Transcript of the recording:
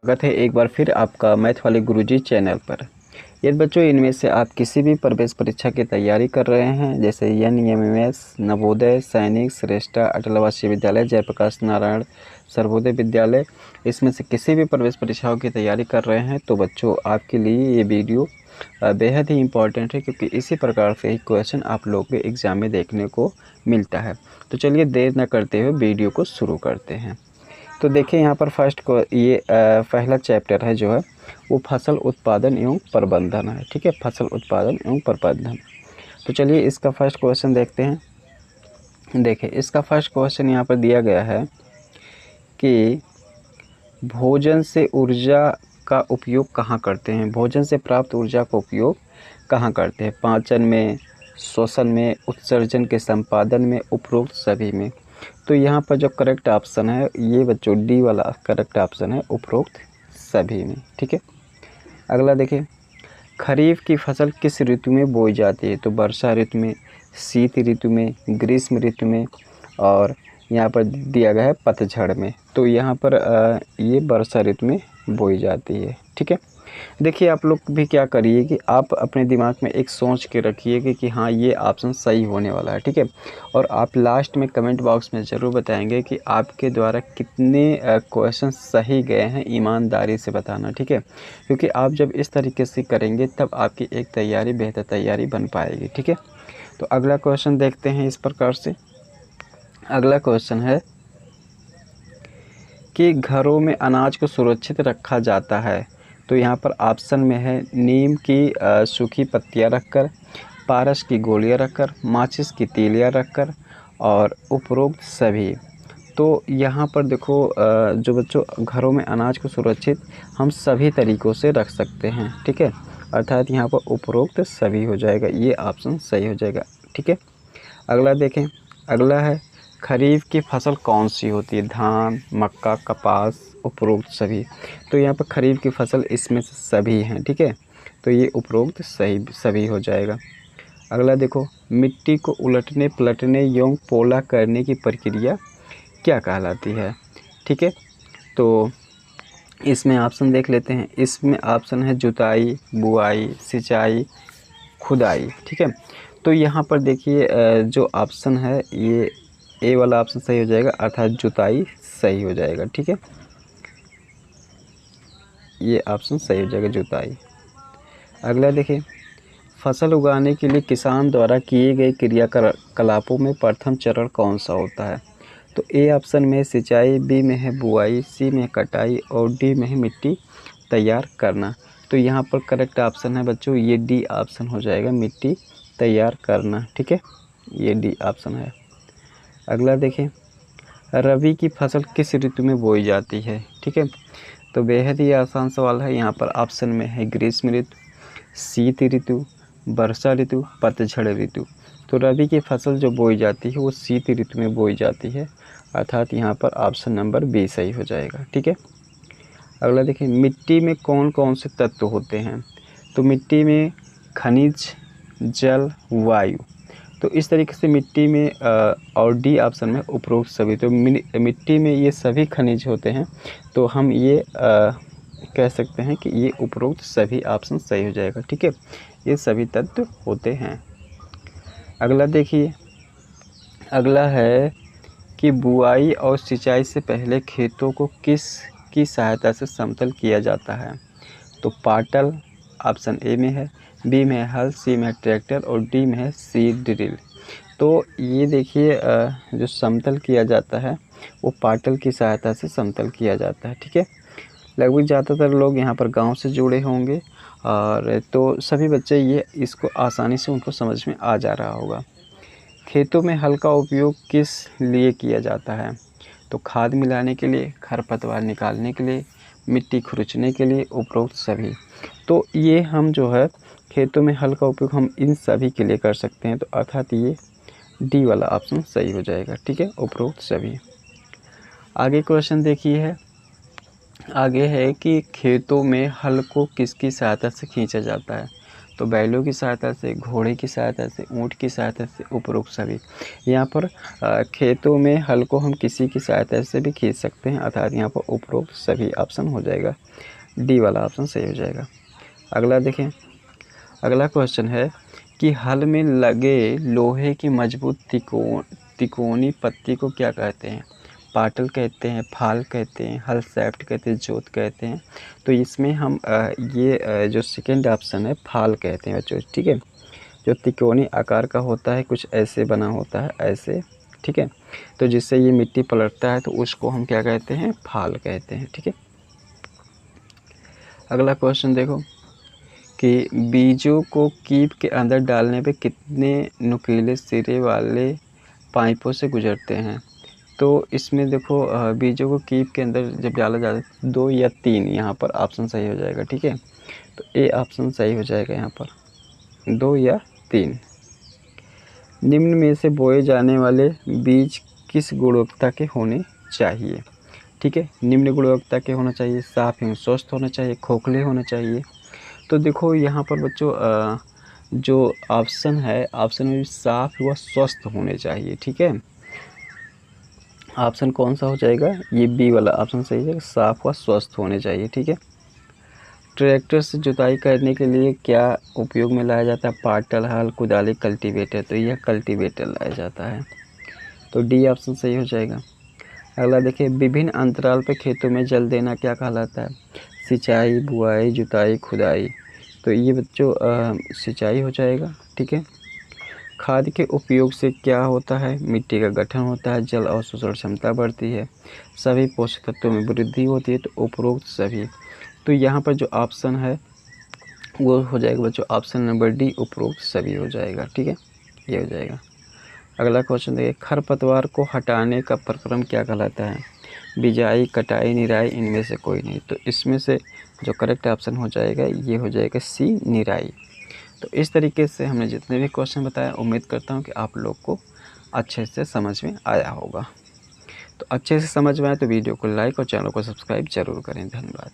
स्वागत है एक बार फिर आपका मैथ वाले गुरुजी चैनल पर। यदि बच्चों इनमें से आप किसी भी प्रवेश परीक्षा की तैयारी कर रहे हैं जैसे NEMS, नवोदय, सैनिक, श्रेष्ठा, अटल आवासीय विद्यालय, जयप्रकाश नारायण सर्वोदय विद्यालय, इसमें से किसी भी प्रवेश परीक्षाओं की तैयारी कर रहे हैं तो बच्चों आपके लिए ये वीडियो बेहद ही इम्पॉर्टेंट है, क्योंकि इसी प्रकार से ही क्वेश्चन आप लोग के एग्ज़ाम में देखने को मिलता है। तो चलिए देर न करते हुए वीडियो को शुरू करते हैं। तो देखिए यहाँ पर फर्स्ट को ये पहला चैप्टर है जो है वो फसल उत्पादन एवं प्रबंधन है। ठीक है, फसल उत्पादन एवं प्रबंधन। तो चलिए इसका फर्स्ट क्वेश्चन देखते हैं। देखिए इसका फर्स्ट क्वेश्चन यहाँ पर दिया गया है कि भोजन से ऊर्जा का उपयोग कहाँ करते हैं। भोजन से प्राप्त ऊर्जा का उपयोग कहाँ करते हैं। पाचन में, श्वसन में, उत्सर्जन के संपादन में, उपरोक्त सभी में। तो यहाँ पर जो करेक्ट ऑप्शन है ये बच्चों डी वाला करेक्ट ऑप्शन है, उपरोक्त सभी में। ठीक है, अगला देखिए, खरीफ की फसल किस ऋतु में बोई जाती है। तो वर्षा ऋतु में, शीत ऋतु में, ग्रीष्म ऋतु में, और यहाँ पर दिया गया है पतझड़ में। तो यहाँ पर ये वर्षा ऋतु में बोई जाती है। ठीक है, देखिए आप लोग भी क्या करिए कि आप अपने दिमाग में एक सोच के रखिए कि हाँ ये ऑप्शन सही होने वाला है। ठीक है, और आप लास्ट में कमेंट बॉक्स में ज़रूर बताएंगे कि आपके द्वारा कितने क्वेश्चन सही गए हैं, ईमानदारी से बताना। ठीक है, क्योंकि आप जब इस तरीके से करेंगे तब आपकी एक तैयारी बेहतर तैयारी बन पाएगी। ठीक है, तो अगला क्वेश्चन देखते हैं इस प्रकार से। अगला क्वेश्चन है कि घरों में अनाज को सुरक्षित रखा जाता है। तो यहाँ पर ऑप्शन में है नीम की सूखी पत्तियाँ रखकर, पारस की गोलियाँ रखकर, माचिस की तीलियाँ रखकर, और उपरोक्त सभी। तो यहाँ पर देखो जो बच्चों घरों में अनाज को सुरक्षित हम सभी तरीक़ों से रख सकते हैं। ठीक है, अर्थात यहाँ पर उपरोक्त सभी हो जाएगा, ये ऑप्शन सही हो जाएगा। ठीक है, अगला देखें। अगला है खरीफ की फसल कौन सी होती है। धान, मक्का, कपास, उपरोक्त सभी। तो यहाँ पर खरीफ की फसल इसमें से सभी हैं। ठीक है, तो ये उपरोक्त सही सभी हो जाएगा। अगला देखो, मिट्टी को उलटने पलटने एवं पोला करने की प्रक्रिया क्या कहलाती है। ठीक है, तो इसमें ऑप्शन देख लेते हैं। इसमें ऑप्शन है जुताई, बुआई, सिंचाई, खुदाई। ठीक है, तो यहाँ पर देखिए जो ऑप्शन है ये ए वाला ऑप्शन सही हो जाएगा, अर्थात जुताई सही हो जाएगा। ठीक है, ये ऑप्शन सही हो जाएगा, जुताई। अगला देखिए, फसल उगाने के लिए किसान द्वारा किए गए क्रियाकलापों में प्रथम चरण कौन सा होता है। तो ए ऑप्शन में सिंचाई, बी में है बुआई, सी में कटाई, और डी में है मिट्टी तैयार करना। तो यहाँ पर करेक्ट ऑप्शन है बच्चों ये डी ऑप्शन हो जाएगा, मिट्टी तैयार करना। ठीक है, ये डी ऑप्शन है। अगला देखें, रबी की फसल किस ऋतु में बोई जाती है। ठीक है, तो बेहद ही आसान सवाल है। यहाँ पर ऑप्शन में है ग्रीष्म ऋतु, शीत ऋतु, वर्षा ऋतु, पतझड़ ऋतु। तो रबी की फसल जो बोई जाती है वो शीत ऋतु में बोई जाती है, अर्थात यहाँ पर ऑप्शन नंबर बी सही हो जाएगा। ठीक है, अगला देखिए, मिट्टी में कौन कौन से तत्व होते हैं। तो मिट्टी में खनिज, जल, वायु। तो इस तरीके से मिट्टी में और डी ऑप्शन में उपरोक्त सभी। तो मिट्टी में ये सभी खनिज होते हैं, तो हम ये कह सकते हैं कि ये उपरोक्त सभी ऑप्शन सही हो जाएगा। ठीक है, ये सभी तत्व होते हैं। अगला देखिए, अगला है कि बुआई और सिंचाई से पहले खेतों को किस की सहायता से समतल किया जाता है। तो पाटल ऑप्शन ए में है, बी में है हल, सी में है ट्रैक्टर, और डी में है सीड ड्रिल। तो ये देखिए जो समतल किया जाता है वो पाटल की सहायता से समतल किया जाता है। ठीक है, लगभग ज़्यादातर लोग यहाँ पर गांव से जुड़े होंगे, और तो सभी बच्चे ये इसको आसानी से उनको समझ में आ जा रहा होगा। खेतों में हल का उपयोग किस लिए किया जाता है। तो खाद मिलाने के लिए, खरपतवार निकालने के लिए, मिट्टी खुरचने के लिए, उपरोक्त सभी। तो ये हम जो है खेतों में हल का उपयोग हम इन सभी के लिए कर सकते हैं, तो अर्थात ये डी वाला ऑप्शन सही हो जाएगा। ठीक है, उपरोक्त सभी। आगे क्वेश्चन देखिए है, आगे है कि खेतों में हल को किसकी सहायता से खींचा जाता है। तो बैलों की सहायता से, घोड़े की सहायता से, ऊँट की सहायता से, उपरोक्त सभी। यहाँ पर खेतों में हल को हम किसी की सहायता से भी खींच सकते हैं, अर्थात यहाँ पर उपरोक्त सभी ऑप्शन हो जाएगा, डी वाला ऑप्शन सही हो जाएगा। अगला देखें, अगला क्वेश्चन है कि हल में लगे लोहे की मजबूत तिकोनी पत्ती को क्या कहते हैं? पाटल कहते हैं, फाल कहते हैं, हल सैफ्ट कहते हैं, जोत कहते हैं। तो इसमें हम जो सेकेंड ऑप्शन है फाल कहते हैं बच्चों, ठीक है। जो तिकोनी आकार का होता है, कुछ ऐसे बना होता है, ऐसे, ठीक है। तो जिससे ये मिट्टी पलटता है तो उसको हम क्या कहते हैं? फाल कहते हैं, ठीक है। अगला क्वेश्चन देखो कि बीजों को कीप के अंदर डालने पे कितने नुकीले सिरे वाले पाइपों से गुजरते हैं? तो इसमें देखो बीजों को कीप के अंदर जब डाला जाता है 2 या 3, यहाँ पर ऑप्शन सही हो जाएगा, ठीक है। तो ए ऑप्शन सही हो जाएगा यहाँ पर, 2 या 3। निम्न में से बोए जाने वाले बीज किस गुणवत्ता के होने चाहिए? ठीक है, निम्न गुणवत्ता के होना चाहिए, साफ एवं स्वस्थ होना चाहिए, खोखले होने चाहिए। तो देखो यहाँ पर बच्चों जो ऑप्शन है, ऑप्शन में साफ व स्वस्थ होने चाहिए, ठीक है। ऑप्शन कौन सा हो जाएगा? ये बी वाला ऑप्शन सही है, साफ व स्वस्थ होने चाहिए, ठीक है। ट्रैक्टर से जुताई करने के लिए क्या उपयोग में लाया जाता है? पाटल, हल, कुदाली, कल्टीवेटर। तो यह कल्टीवेटर लाया जाता है, तो डी ऑप्शन सही हो जाएगा। अगला देखिए, विभिन्न अंतराल पर खेतों में जल देना क्या कहलाता है? सिंचाई, बुआई, जुताई, खुदाई। तो ये बच्चों सिंचाई हो जाएगा, ठीक है। खाद के उपयोग से क्या होता है? मिट्टी का गठन होता है, जल अवशोषण क्षमता बढ़ती है, सभी पोषक तत्वों में वृद्धि होती है। तो उपरोक्त सभी। तो यहाँ पर जो ऑप्शन है वो हो जाएगा बच्चों ऑप्शन नंबर डी, उपरोक्त सभी हो जाएगा, ठीक है, ये हो जाएगा। अगला क्वेश्चन देखिए, खरपतवार को हटाने का प्रक्रम क्या कहलाता है? बिजाई, कटाई, निराई, इनमें से कोई नहीं। तो इसमें से जो करेक्ट ऑप्शन हो जाएगा ये हो जाएगा सी, निराई। तो इस तरीके से हमने जितने भी क्वेश्चन बताया, उम्मीद करता हूँ कि आप लोग को अच्छे से समझ में आया होगा। तो अच्छे से समझ में आए तो वीडियो को लाइक और चैनल को सब्सक्राइब जरूर करें। धन्यवाद।